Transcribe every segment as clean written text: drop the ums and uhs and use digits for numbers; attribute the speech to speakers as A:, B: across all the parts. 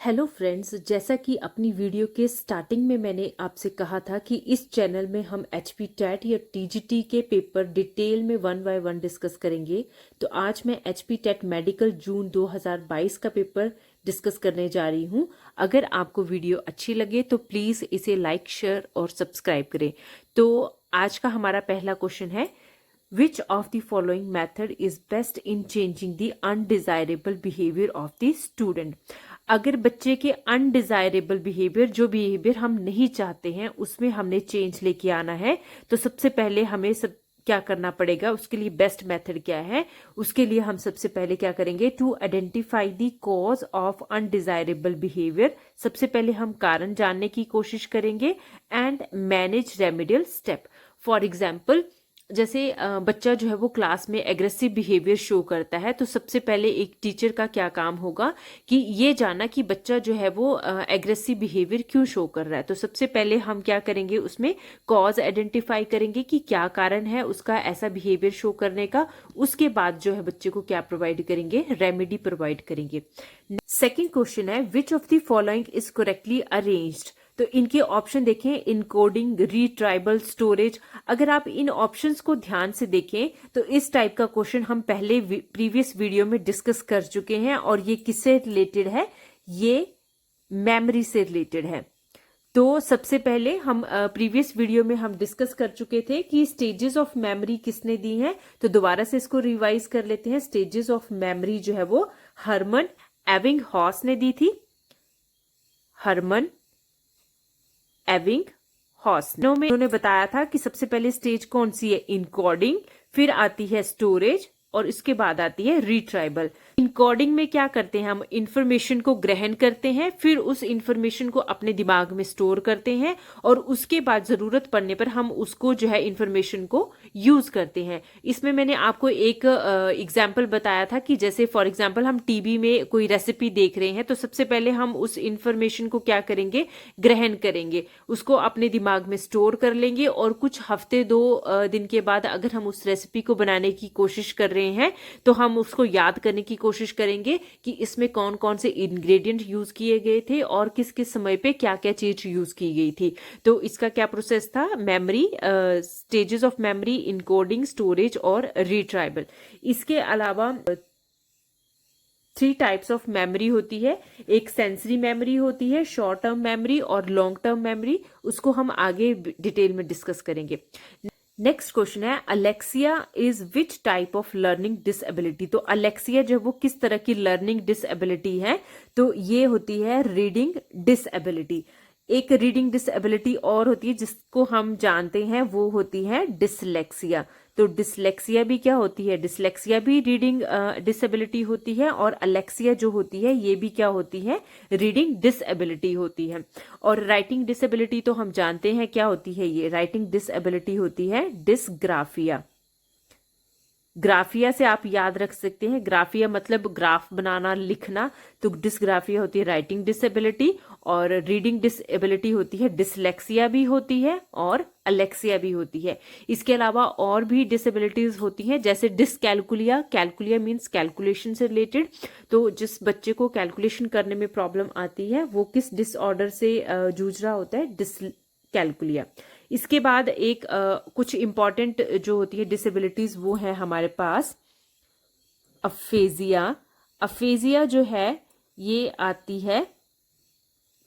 A: Hello friends, जैसा कि अपनी वीडियो के स्टार्टिंग में मैंने आपसे कहा था कि इस चैनल में हम एचपी टैट या टीजीटी के पेपर डिटेल में वन बाय वन डिस्कस करेंगे। तो आज मैं एचपी टैट मेडिकल जून 2022 का पेपर डिस्कस करने जा रही हूं। अगर आपको वीडियो अच्छी लगे तो प्लीज़ इसे लाइक, शेयर और सब्सक्राइब करें। तो आज का हमारा पहला क्वेश्चन है, Which of the following method is best in changing the undesirable behavior of the student? अगर बच्चे के अनडिजायरेबल बिहेवियर, जो बिहेवियर हम नहीं चाहते हैं, उसमें हमने चेंज लेके आना है, तो सबसे पहले हमें क्या करना पड़ेगा, उसके लिए बेस्ट मेथड क्या है? उसके लिए हम सबसे पहले क्या करेंगे, to identify the cause of undesirable behaviour. सबसे पहले हम कारण जानने की कोशिश करेंगे and manage remedial step. For example, जैसे बच्चा जो है वो क्लास में एग्रेसिव बिहेवियर शो करता है, तो सबसे पहले एक टीचर का क्या काम होगा कि ये जाना कि बच्चा जो है वो एग्रेसिव बिहेवियर क्यों शो कर रहा है। तो सबसे पहले हम क्या करेंगे, उसमें कॉज आइडेंटिफाई करेंगे कि क्या कारण है उसका ऐसा बिहेवियर शो करने का। उसके बाद जो है बच्चे को क्या प्रोवाइड करेंगे, रेमेडी प्रोवाइड करेंगे। सेकेंड क्वेश्चन है, which of the following is correctly arranged? तो इनके ऑप्शन देखें, इनकोडिंग, रीट्राइबल, स्टोरेज। अगर आप इन ऑप्शंस को ध्यान से देखें तो इस टाइप का क्वेश्चन हम पहले प्रीवियस वीडियो में डिस्कस कर चुके हैं, और ये किससे रिलेटेड है, ये मेमोरी से रिलेटेड है। तो सबसे पहले हम प्रीवियस वीडियो में हम डिस्कस कर चुके थे कि स्टेजेस ऑफ मेमोरी किसने दी हैं, तो दोबारा से इसको रिवाइज कर लेते हैं। स्टेजेस ऑफ मेमोरी जो है वो हरमन एबिंगहॉस ने दी थी। हरमन एबिंगहॉस में उन्होंने बताया था कि सबसे पहले स्टेज कौन सी है, इनकोडिंग, फिर आती है स्टोरेज, और इसके बाद आती है रिट्राइबल। इनकोडिंग में क्या करते हैं, हम इंफॉर्मेशन को ग्रहण करते हैं, फिर उस इंफॉर्मेशन को अपने दिमाग में स्टोर करते हैं, और उसके बाद जरूरत पड़ने पर हम उसको जो है इंफॉर्मेशन को यूज करते हैं। इसमें मैंने आपको एक एग्जाम्पल बताया था कि जैसे फॉर एग्जाम्पल हम टीवी में कोई रेसिपी देख रहे हैं, तो सबसे पहले हम उस इंफॉर्मेशन को क्या करेंगे, ग्रहण करेंगे, उसको अपने दिमाग में स्टोर कर लेंगे, और कुछ हफ्ते 2 दिन के बाद अगर हम उस रेसिपी को बनाने की कोशिश कर रहे हैं तो हम उसको याद करने की कोशिश करेंगे कि इसमें कौन कौन से इंग्रेडिएंट यूज किए गए थे और किस किस समय पे क्या क्या चीज यूज की गई थी। तो इसका क्या प्रोसेस था, memory, stages of memory, encoding, storage और रिट्राइबल। इसके अलावा 3 टाइप्स ऑफ मेमोरी होती है। एक सेंसरी मेमोरी होती है, शॉर्ट टर्म मेमोरी और लॉन्ग टर्म मेमोरी। उसको हम आगे डिटेल में डिस्कस करेंगे। नेक्स्ट क्वेश्चन है, Alexia is which type of learning disability? तो अलेक्सिया जो वो किस तरह की लर्निंग डिसएबिलिटी है? तो ये होती है रीडिंग डिसएबिलिटी। एक रीडिंग डिसएबिलिटी और होती है जिसको हम जानते हैं, वो होती है डिसलेक्सिया। तो डिसलेक्सिया भी क्या होती है, डिसलेक्सिया भी रीडिंग डिसएबिलिटी होती है, और अलेक्सिया जो होती है ये भी क्या होती है, रीडिंग डिसएबिलिटी होती है। और राइटिंग डिसएबिलिटी तो हम जानते हैं क्या होती है, ये राइटिंग डिसएबिलिटी होती है डिसग्राफिया। ग्राफिया से आप याद रख सकते हैं, ग्राफिया मतलब ग्राफ बनाना, लिखना। तो डिसग्राफिया होती है राइटिंग डिसेबिलिटी, और रीडिंग डिसेबिलिटी होती है डिसलेक्सिया भी होती है, और अलेक्सिया भी होती है। इसके अलावा और भी डिसेबिलिटीज होती हैं, जैसे डिसकैलकुलिया। कैलकुलिया मीन्स कैलकुलेशन से रिलेटेड। तो जिस बच्चे को कैलकुलेशन करने में प्रॉब्लम आती है वो किस डिसऑर्डर से जूझ रहा होता है, डिसकैलकुलिया। इसके बाद एक कुछ इंपॉर्टेंट जो होती है डिसेबिलिटीज, वो है हमारे पास अफेजिया। अफेजिया जो है ये आती है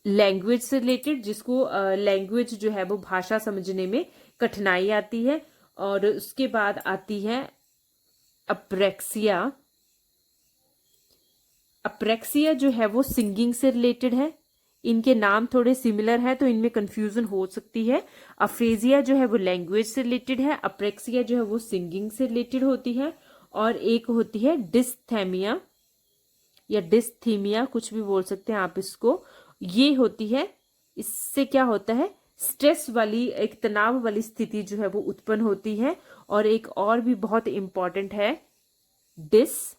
A: लैंग्वेज से रिलेटेड, जिसको लैंग्वेज जो है वो भाषा समझने में कठिनाई आती है। और उसके बाद आती है अप्रेक्सिया। अप्रेक्सिया जो है वो सिंगिंग से रिलेटेड है। इनके नाम थोड़े सिमिलर हैं तो इनमें कंफ्यूजन हो सकती है। अफेजिया जो है वो लैंग्वेज से रिलेटेड है, अप्रेक्सिया जो है वो सिंगिंग से रिलेटेड होती है। और एक होती है डिस्थेमिया या डिस्थीमिया, कुछ भी बोल सकते हैं आप इसको। ये होती है, इससे क्या होता है, स्ट्रेस वाली, एक तनाव वाली स्थिति जो है वो उत्पन्न होती है। और एक और भी बहुत इंपॉर्टेंट है डिसमॉर्फिया,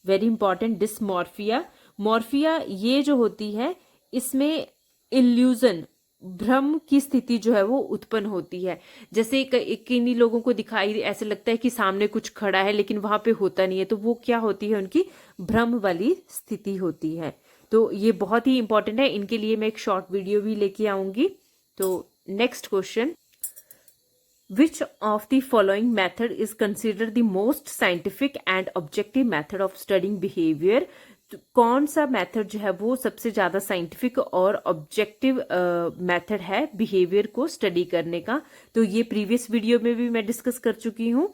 A: वेरी इंपॉर्टेंट, डिसमॉर्फिया। मॉर्फिया ये जो होती है इसमें इल्यूजन, भ्रम की स्थिति जो है वो उत्पन्न होती है। जैसे किन्हीं लोगों को दिखाई ऐसे लगता है कि सामने कुछ खड़ा है लेकिन वहां पे होता नहीं है, तो वो क्या होती है, उनकी भ्रम वाली स्थिति होती है। तो ये बहुत ही इंपॉर्टेंट है, इनके लिए मैं एक शॉर्ट वीडियो भी लेके आऊंगी। तो next question, Which of the following method is considered the most scientific and objective method of studying behavior? तो कौन सा मेथड जो है वो सबसे ज्यादा साइंटिफिक और ऑब्जेक्टिव मेथड है बिहेवियर को स्टडी करने का? तो ये प्रीवियस वीडियो में भी मैं डिस्कस कर चुकी हूँ।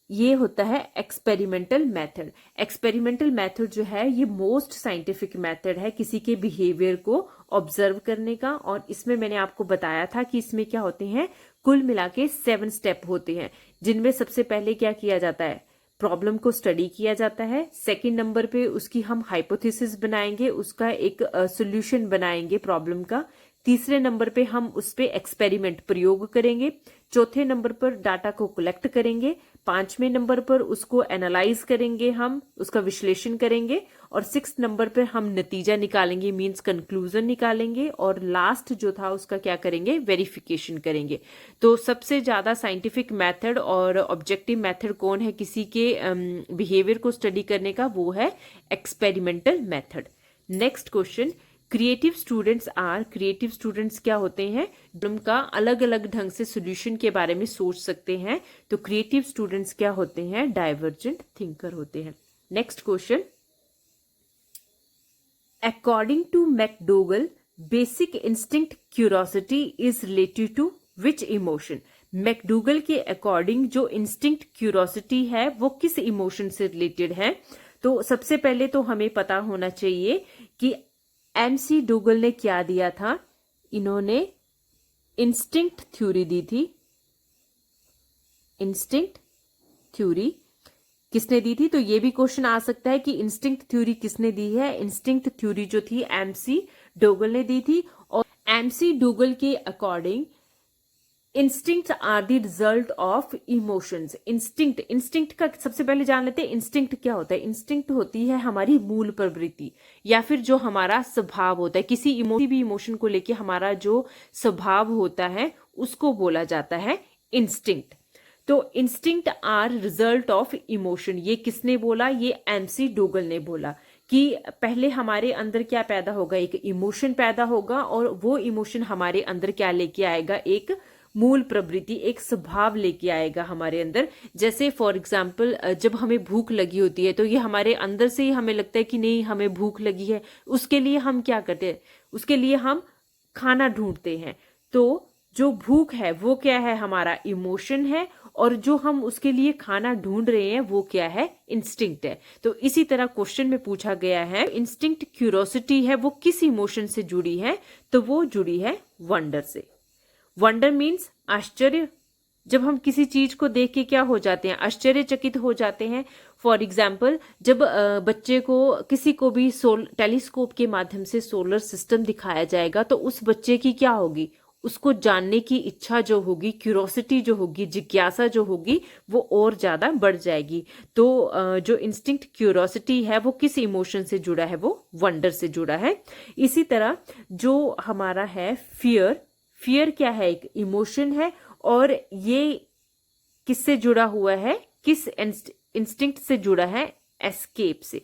A: ये होता है एक्सपेरिमेंटल मेथड। एक्सपेरिमेंटल मेथड जो है ये मोस्ट साइंटिफिक मेथड है किसी के बिहेवियर को ऑब्जर्व करने का। और इसमें मैंने आपको बताया था कि इसमें क्या होते हैं, कुल मिला के 7 स्टेप होते हैं, जिनमें सबसे पहले क्या किया जाता है, प्रॉब्लम को स्टडी किया जाता है। सेकंड नंबर पे उसकी हम हाइपोथेसिस बनाएंगे, उसका एक सॉल्यूशन बनाएंगे प्रॉब्लम का। तीसरे नंबर पे हम उस पे एक्सपेरिमेंट प्रयोग करेंगे। चौथे नंबर पर डाटा को कलेक्ट करेंगे। पांचवें नंबर पर उसको एनालाइज करेंगे, हम उसका विश्लेषण करेंगे। और 6 नंबर पर हम नतीजा निकालेंगे, मींस कंक्लूजन निकालेंगे। और लास्ट जो था उसका क्या करेंगे, वेरिफिकेशन करेंगे। तो सबसे ज्यादा साइंटिफिक मेथड और ऑब्जेक्टिव मेथड कौन है किसी के बिहेवियर को स्टडी करने का, वो है experimental method. Next question, creative students क्या होते हैं, प्रॉब्लम का अलग अलग ढंग से सॉल्यूशन के बारे में सोच सकते हैं। तो क्रिएटिव स्टूडेंट्स क्या होते हैं, डाइवर्जेंट थिंकर होते हैं। Next question, according to McDougall basic instinct curiosity is related to which emotion? McDougall के अकॉर्डिंग जो इंस्टिंक्ट क्यूरोसिटी है वो किस इमोशन से रिलेटेड है? तो सबसे पहले तो हमें पता होना चाहिए कि MC डोगल ने क्या दिया था, इन्होंने इंस्टिंक्ट थ्योरी दी थी। इंस्टिंक्ट थ्योरी किसने दी थी? तो ये भी क्वेश्चन आ सकता है कि इंस्टिंक्ट थ्योरी किसने दी है। इंस्टिंक्ट थ्योरी जो थी MC डोगल ने दी थी। और MC डोगल के according instinct are the result of emotions. Instinct का सबसे पहले जान लेते हैं, इंस्टिंक्ट क्या होता है। इंस्टिंक्ट होती है हमारी मूल प्रवृत्ति या फिर जो हमारा स्वभाव होता है, किसी भी इमोशन को लेके हमारा जो स्वभाव होता है उसको बोला जाता है इंस्टिंक्ट। तो instinct are result of emotion, ये किसने बोला, ये MC डोगल ने बोला कि पहले हमारे अंदर क्या पैदा होगा, एक इमोशन पैदा होगा और वो इमोशन हमारे अंदर क्या लेके आएगा, एक मूल प्रवृत्ति, एक स्वभाव लेके आएगा हमारे अंदर। जैसे फॉर एग्जाम्पल जब हमें भूख लगी होती है तो ये हमारे अंदर से ही हमें लगता है कि नहीं हमें भूख लगी है, उसके लिए हम क्या करते हैं, उसके लिए हम खाना ढूंढते हैं। तो जो भूख है वो क्या है, हमारा इमोशन है, और जो हम उसके लिए खाना ढूंढ रहे हैं वो क्या है, इंस्टिंक्ट है। तो इसी तरह क्वेश्चन में पूछा गया है इंस्टिंक्ट क्यूरोसिटी है वो किस इमोशन से जुड़ी है, तो वो जुड़ी है वंडर से। वंडर मीन्स आश्चर्य। जब हम किसी चीज को देख के क्या हो जाते हैं, आश्चर्यचकित हो जाते हैं। फॉर एग्जाम्पल जब बच्चे को किसी को भी टेलीस्कोप के माध्यम से सोलर सिस्टम दिखाया जाएगा तो उस बच्चे की क्या होगी, उसको जानने की इच्छा जो होगी, क्यूरोसिटी जो होगी, जिज्ञासा जो होगी वो और ज्यादा बढ़ जाएगी। तो जो इंस्टिंक्ट क्यूरोसिटी है वो किस इमोशन से जुड़ा है, वो वंडर से जुड़ा है। इसी तरह जो हमारा है फियर क्या है, एक इमोशन है, और ये किससे जुड़ा हुआ है, किस इंस्टिंक्ट से जुड़ा है, एस्केप से।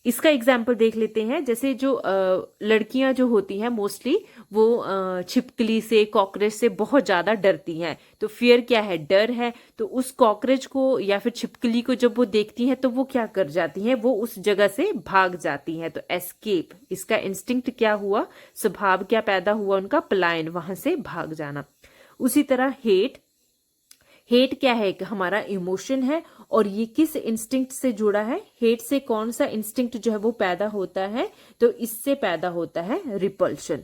A: इसका एग्जाम्पल देख लेते हैं। जैसे जो लड़कियां जो होती हैं मोस्टली वो छिपकली से, कॉकरोच से बहुत ज्यादा डरती हैं। तो फियर क्या है, डर है। तो उस कॉकरोच को या फिर छिपकली को जब वो देखती हैं तो वो क्या कर जाती हैं, वो उस जगह से भाग जाती हैं। तो एस्केप, इसका इंस्टिंक्ट क्या हुआ, स्वभाव क्या पैदा हुआ उनका, पलायन, वहां से भाग जाना। उसी तरह हेट क्या है, एक हमारा इमोशन है, और ये किस इंस्टिंक्ट से जुड़ा है, हेट से कौन सा इंस्टिंक्ट जो है वो पैदा होता है, तो इससे पैदा होता है रिपल्शन।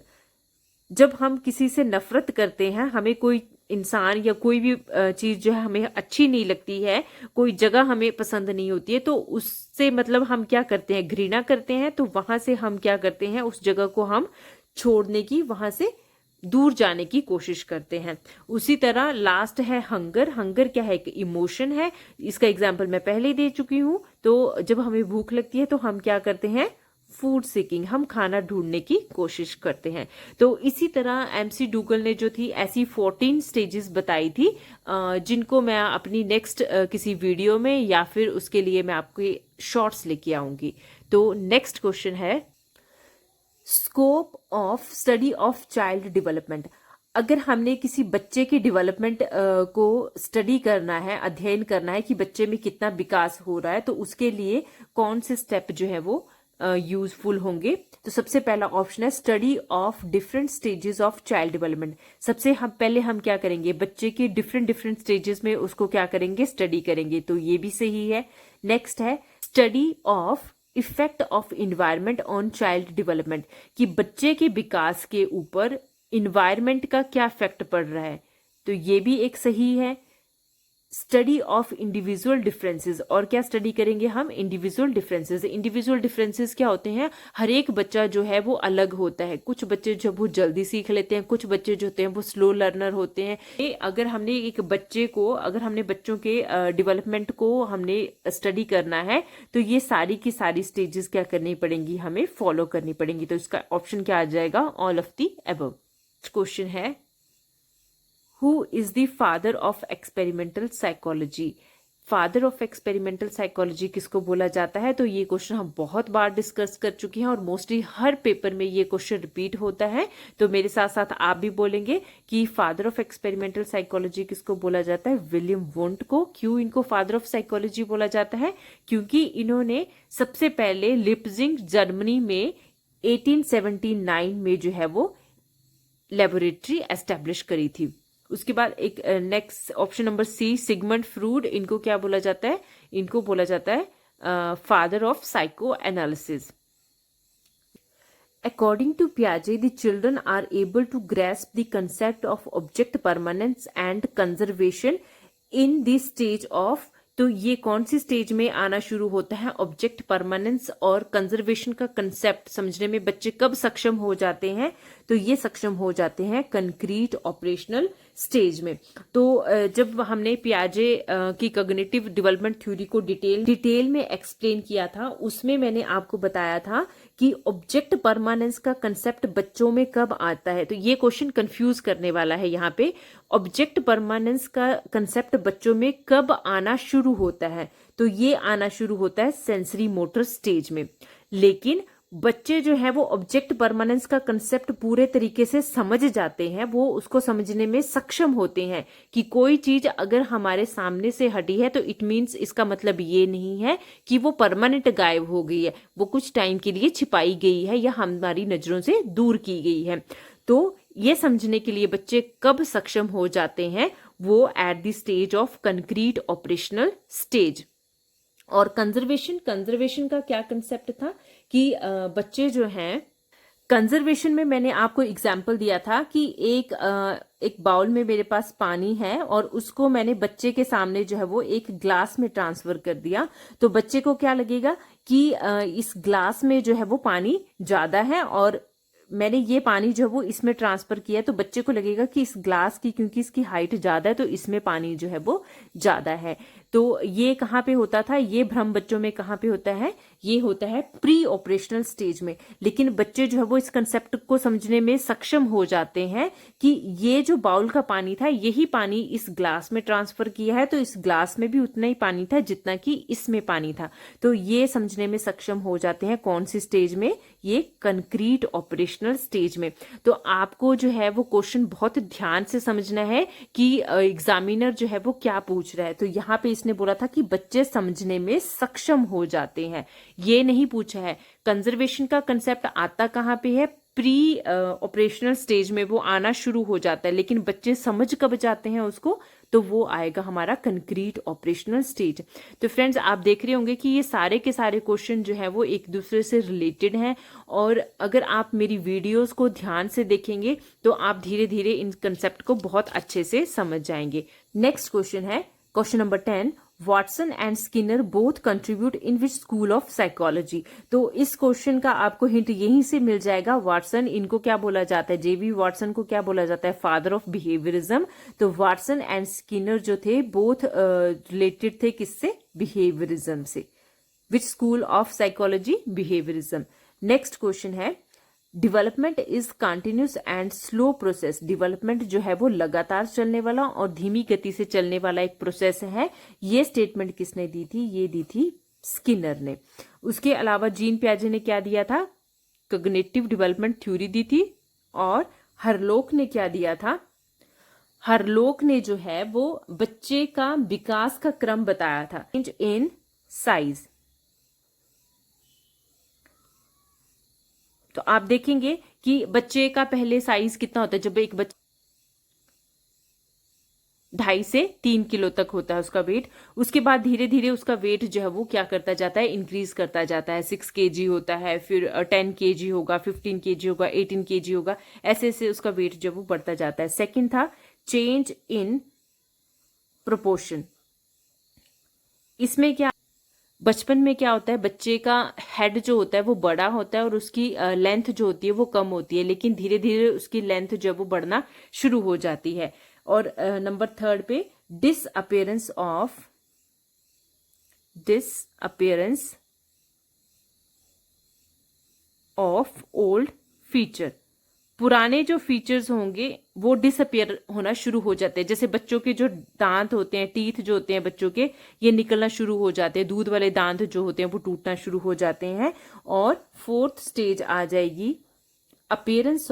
A: जब हम किसी से नफरत करते हैं, हमें कोई इंसान या कोई भी चीज जो है हमें अच्छी नहीं लगती है, कोई जगह हमें पसंद नहीं होती है, तो उससे मतलब हम क्या करते हैं, घृणा करते हैं। तो वहां से हम क्या करते हैं, उस जगह को हम छोड़ने की, वहां से दूर जाने की कोशिश करते हैं। उसी तरह लास्ट है हंगर क्या है, एक इमोशन है। इसका एग्जाम्पल मैं पहले ही दे चुकी हूं। तो जब हमें भूख लगती है तो हम क्या करते हैं, फूड सीकिंग, हम खाना ढूंढने की कोशिश करते हैं। तो इसी तरह एमसी डूगल ने जो थी ऐसी 14 स्टेजेस बताई थी, जिनको मैं अपनी नेक्स्ट किसी वीडियो में या फिर उसके लिए मैं आपके शॉर्ट्स लेके आऊंगी। तो नेक्स्ट क्वेश्चन है scope of study of child development. अगर हमने किसी बच्चे के डेवलपमेंट को स्टडी करना है, अध्ययन करना है कि बच्चे में कितना विकास हो रहा है, तो उसके लिए कौन से स्टेप जो है वो यूजफुल होंगे। तो सबसे पहला ऑप्शन है study of different stages of child development. सबसे पहले हम क्या करेंगे, बच्चे के डिफरेंट स्टेजेस में उसको क्या करेंगे, स्टडी करेंगे, तो ये भी सही है। नेक्स्ट है study of effect of environment on child development, कि बच्चे के विकास के ऊपर इन्वायरमेंट का क्या इफेक्ट पड़ रहा है, तो ये भी एक सही है। स्टडी ऑफ इंडिविजुअल डिफरेंसेस, और क्या स्टडी करेंगे हम, इंडिविजुअल डिफरेंसेस। इंडिविजुअल डिफरेंसेस क्या होते हैं, हर एक बच्चा जो है वो अलग होता है। कुछ बच्चे जो वो जल्दी सीख लेते हैं, कुछ बच्चे जो होते हैं वो स्लो लर्नर होते हैं। अगर हमने एक बच्चे को, अगर हमने बच्चों के डेवलपमेंट को हमने स्टडी करना है, तो ये सारी की सारी स्टेजेस क्या करनी पड़ेंगी, हमें फॉलो करनी पड़ेंगी। तो इसका ऑप्शन क्या आ जाएगा, all of the above. Question है Who is the father of experimental psychology? Father of experimental psychology किसको बोला जाता है? तो ये क्वेश्चन हम बहुत बार डिस्कस कर चुके हैं और मोस्टली हर पेपर में ये क्वेश्चन रिपीट होता है। तो मेरे साथ साथ आप भी बोलेंगे कि फादर ऑफ एक्सपेरिमेंटल साइकोलॉजी किसको बोला जाता है, विलियम वुंट को। क्यों इनको फादर ऑफ साइकोलॉजी बोला जाता है, क्योंकि इन्होंने सबसे पहले लिप्जिंग जर्मनी में 1879 में जो है वो लेबोरेटरी एस्टेब्लिश करी थी। उसके बाद एक next option number C, Sigmund Freud, इनको क्या बोला जाता है, इनको बोला जाता है father of psychoanalysis. According to Piaget, the children are able to grasp the concept of object permanence and conservation in the stage of, तो ये कौन सी स्टेज में आना शुरू होता है, ऑब्जेक्ट परमानेंस और कंजर्वेशन का कंसेप्ट समझने में बच्चे कब सक्षम हो जाते हैं, तो ये सक्षम हो जाते हैं कंक्रीट ऑपरेशनल स्टेज में। तो जब हमने पियाजे की कॉग्निटिव डेवलपमेंट थ्योरी को डिटेल में एक्सप्लेन किया था, उसमें मैंने आपको बताया था कि ऑब्जेक्ट परमानेंस का कंसेप्ट बच्चों में कब आता है। तो ये क्वेश्चन कंफ्यूज करने वाला है यहाँ पे। ऑब्जेक्ट परमानेंस का कंसेप्ट बच्चों में कब आना शुरू होता है, तो ये आना शुरू होता है सेंसरी मोटर स्टेज में। लेकिन बच्चे जो है वो ऑब्जेक्ट परमानेंस का कंसेप्ट पूरे तरीके से समझ जाते हैं, वो उसको समझने में सक्षम होते हैं कि कोई चीज अगर हमारे सामने से हटी है तो इट मीन्स इसका मतलब ये नहीं है कि वो परमानेंट गायब हो गई है, वो कुछ टाइम के लिए छिपाई गई है या हमारी नजरों से दूर की गई है। तो ये समझने के लिए बच्चे कब सक्षम हो जाते हैं, वो at the stage of concrete operational stage. और कंजर्वेशन का क्या कंसेप्ट था कि बच्चे जो हैं, कंजर्वेशन में मैंने आपको एग्जाम्पल दिया था कि एक बाउल में मेरे पास पानी है और उसको मैंने बच्चे के सामने जो है वो एक ग्लास में ट्रांसफर कर दिया। तो बच्चे को क्या लगेगा कि इस ग्लास में जो है वो पानी ज्यादा है और मैंने ये पानी जो है वो इसमें ट्रांसफर किया, तो बच्चे को लगेगा कि इस ग्लास की, क्योंकि इसकी हाइट ज्यादा है तो इसमें पानी जो है वो ज्यादा है। तो ये कहाँ पे होता था, ये भ्रम बच्चों में कहाँ पे होता है, ये होता है प्री ऑपरेशनल स्टेज में। लेकिन बच्चे जो है वो इस कंसेप्ट को समझने में सक्षम हो जाते हैं कि ये जो बाउल का पानी था यही पानी इस ग्लास में ट्रांसफर किया है, तो इस ग्लास में भी उतना ही पानी था जितना कि इसमें पानी था। तो ये समझने में सक्षम हो जाते हैं कौन सी स्टेज में, ये कंक्रीट ऑपरेशनल स्टेज में। तो आपको जो है वो क्वेश्चन बहुत ध्यान से समझना है कि एग्जामिनर जो है वो क्या पूछ रहा है। तो यहाँ पे इसने बोला था कि बच्चे समझने में सक्षम हो जाते हैं, ये नहीं पूछा है। कंजर्वेशन का कंसेप्ट आता कहाँ पे है, प्री ऑपरेशनल स्टेज में वो आना शुरू हो जाता है, लेकिन बच्चे समझ कब जाते हैं उसको, तो वो आएगा हमारा कंक्रीट ऑपरेशनल स्टेज। तो फ्रेंड्स आप देख रहे होंगे कि ये सारे के सारे क्वेश्चन जो है वो एक दूसरे से रिलेटेड हैं, और अगर आप मेरी वीडियोस को ध्यान से देखेंगे तो आप धीरे धीरे इन कंसेप्ट को बहुत अच्छे से समझ जाएंगे। नेक्स्ट क्वेश्चन है question number 10, Watson and Skinner both contribute in which school of psychology. तो इस क्वेश्चन का आपको हिंट यहीं से मिल जाएगा। वॉटसन, इनको क्या बोला जाता है, जेबी वॉटसन को क्या बोला जाता है, फादर ऑफ बिहेवियरिज्म। तो वॉटसन एंड स्किनर जो थे बोथ रिलेटेड थे किससे, बिहेवियरिज्म से। Which school of psychology, behaviourism. Next question है development is continuous and slow process. Development जो है वो लगातार चलने वाला और धीमी गति से चलने वाला एक प्रोसेस है। ये स्टेटमेंट किसने दी थी? ये दी थी स्किनर ने। उसके अलावा जीन पियाजे ने क्या दिया था? कॉग्निटिव डेवलपमेंट थ्योरी दी थी। और हरलोक ने क्या दिया था? हरलोक ने जो है वो बच्चे का विकास का क्रम बताया था, चेंज इन साइज। तो आप देखेंगे कि बच्चे का पहले साइज कितना होता है, जब एक बच्चा 2.5 से 3 किलो तक होता है उसका वेट। उसके बाद धीरे धीरे उसका वेट जो है वो क्या करता जाता है? इंक्रीज करता जाता है। 6 kg होता है, फिर 10 kg होगा, 15 kg होगा, 18 kg होगा, ऐसे ऐसे उसका वेट जो वो बढ़ता जाता है। सेकंड था चेंज इन प्रोपोर्शन। इसमें क्या, बचपन में क्या होता है? बच्चे का हेड जो होता है वो बड़ा होता है और उसकी लेंथ जो होती है वो कम होती है, लेकिन धीरे धीरे उसकी लेंथ जो है वो बढ़ना शुरू हो जाती है। और नंबर 3 पे डिसअपियरेंस ऑफ ओल्ड फीचर। पुराने जो फीचर्स होंगे वो डिसअपियर होना शुरू हो जाते हैं। जैसे बच्चों के जो दांत होते हैं, टीथ जो होते हैं बच्चों के, ये निकलना शुरू हो जाते हैं। दूध वाले दांत जो होते हैं वो टूटना शुरू हो जाते हैं। और 4th स्टेज आ जाएगी अपीयरेंस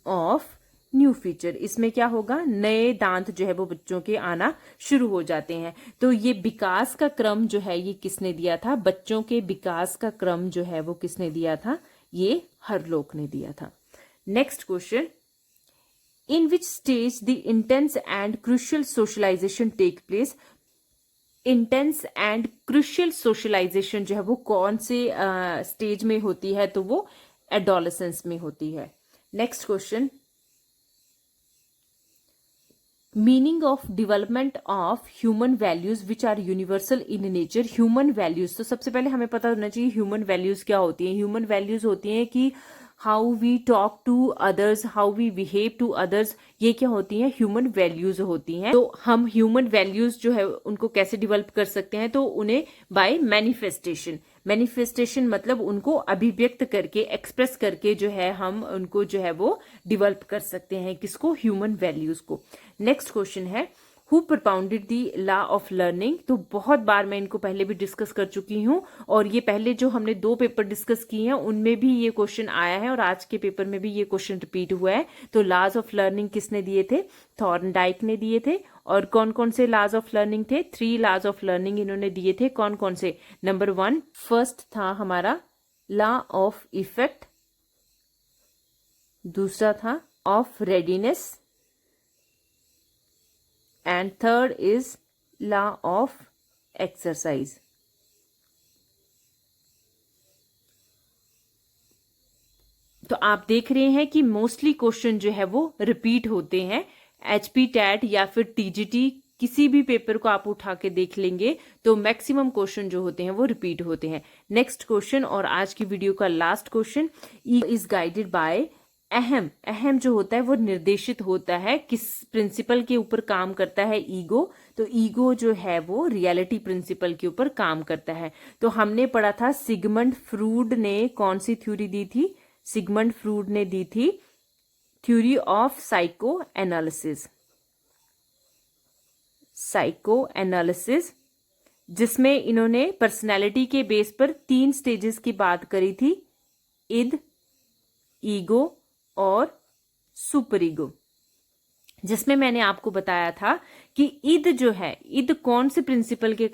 A: ऑफ न्यू फीचर। इसमें क्या होगा? नए दांत जो है वो बच्चों के आना शुरू हो जाते हैं। तो ये विकास का क्रम जो है ये किसने दिया था? बच्चों के विकास का क्रम जो है वो किसने दिया था? ये हरलोक ने दिया था। Next question, in which stage the intense and crucial socialisation take place. Intense and crucial socialisation जो है वो कौन से स्टेज में होती है? तो वो एडोलेसेंस में होती है। Next question, meaning of development of human values which are universal in nature. Human values, तो सबसे पहले हमें पता होना चाहिए ह्यूमन वैल्यूज क्या होती हैं। ह्यूमन वैल्यूज होती हैं कि how we talk to others, how we behave to others, ये क्या होती हैं? ह्यूमन वैल्यूज होती हैं। तो हम ह्यूमन वैल्यूज जो है उनको कैसे डेवलप कर सकते हैं? तो उन्हें बाय मैनिफेस्टेशन। मैनिफेस्टेशन मतलब उनको अभिव्यक्त करके, एक्सप्रेस करके जो है हम उनको जो है वो डेवलप कर सकते हैं। किसको? ह्यूमन वैल्यूज को। नेक्स्ट क्वेश्चन है who propounded the law of learning. तो बहुत बार मैं इनको पहले भी डिस्कस कर चुकी हूं और ये पहले जो हमने 2 पेपर डिस्कस किए हैं उनमें भी ये क्वेश्चन आया है और आज के पेपर में भी ये क्वेश्चन रिपीट हुआ है। तो लॉज ऑफ लर्निंग किसने दिए थे? थॉर्नडाइक ने दिए थे। और कौन कौन से लॉज ऑफ लर्निंग थे? 3 लॉज ऑफ लर्निंग इन्होंने दिए थे। कौन कौन से? नंबर 1 फर्स्ट था हमारा लॉ ऑफ इफेक्ट, दूसरा था of readiness, and third is law of exercise। तो आप देख रहे हैं कि मोस्टली क्वेश्चन जो है वो रिपीट होते हैं। HP टैट या फिर TGT किसी भी पेपर को आप उठा के देख लेंगे तो मैक्सिमम क्वेश्चन जो होते हैं वो रिपीट होते हैं। नेक्स्ट क्वेश्चन और आज की वीडियो का last question, is guided by अहम जो होता है वो निर्देशित होता है किस प्रिंसिपल के ऊपर काम करता है? ईगो। तो ईगो जो है वो रियलिटी प्रिंसिपल के ऊपर काम करता है। तो हमने पढ़ा था सिगमंड फ्रूड ने कौन सी थ्योरी दी थी? सिगमंड फ्रूड ने दी थी थ्योरी ऑफ साइको एनालिसिस, जिसमें इन्होंने पर्सनैलिटी के बेस पर 3 स्टेजेस की बात करी थी, इद, ईगो और सुपर ईगो, जिसमें मैंने आपको बताया था कि ईद जो है, ईद कौन से प्रिंसिपल के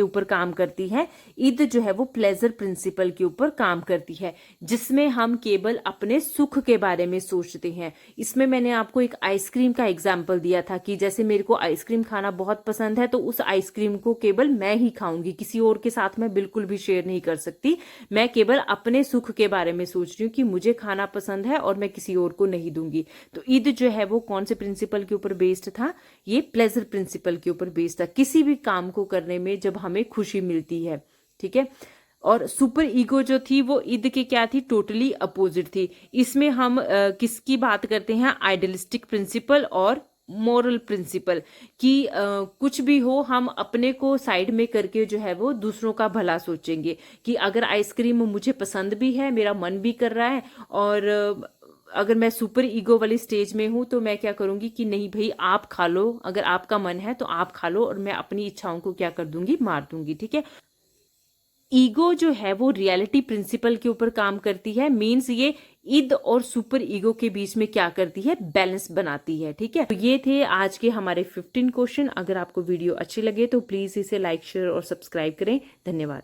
A: ऊपर काम करती है? ईद जो है वो प्लेजर प्रिंसिपल के ऊपर काम करती है, जिसमें हम केवल अपने सुख के बारे में सोचते हैं। इसमें मैंने आपको एक आइसक्रीम का एग्जाम्पल दिया था कि जैसे मेरे को आइसक्रीम खाना बहुत पसंद है तो उस आइसक्रीम को केवल मैं ही खाऊंगी, किसी और के साथ मैं बिल्कुल भी शेयर नहीं कर सकती। मैं केवल अपने सुख के बारे में सोच रही हूँ कि मुझे खाना पसंद है और मैं किसी और को नहीं दूंगी। तो ईद जो है वो कौन से प्रिंसिपल के ऊपर बेस्ड था? ये प्लेजर प्रिंसिपल के ऊपर बेस्ड था, किसी भी काम को करने में जब हमें खुशी मिलती है। ठीक है। और सुपर ईगो जो थी वो ईद के क्या थी? टोटली अपोजिट थी। इसमें हम किसकी बात करते हैं? आइडियलिस्टिक प्रिंसिपल और मोरल प्रिंसिपल कि कुछ भी हो हम अपने को साइड में करके जो है वो दूसरों का भला सोचेंगे कि अगर आइसक्रीम मुझे पसंद भी है, मेरा मन भी कर रहा है, और अगर मैं सुपर ईगो वाली स्टेज में हूं तो मैं क्या करूंगी कि नहीं भाई आप खा लो, अगर आपका मन है तो आप खा लो, और मैं अपनी इच्छाओं को क्या कर दूंगी, मार दूंगी। ठीक है। ईगो जो है वो रियलिटी प्रिंसिपल के ऊपर काम करती है, मींस ये ईद और सुपर ईगो के बीच में क्या करती है, बैलेंस बनाती है। ठीक है। तो ये थे आज के हमारे 15 क्वेश्चन। अगर आपको वीडियो अच्छे लगे तो प्लीज इसे लाइक, शेयर और सब्सक्राइब करें। धन्यवाद।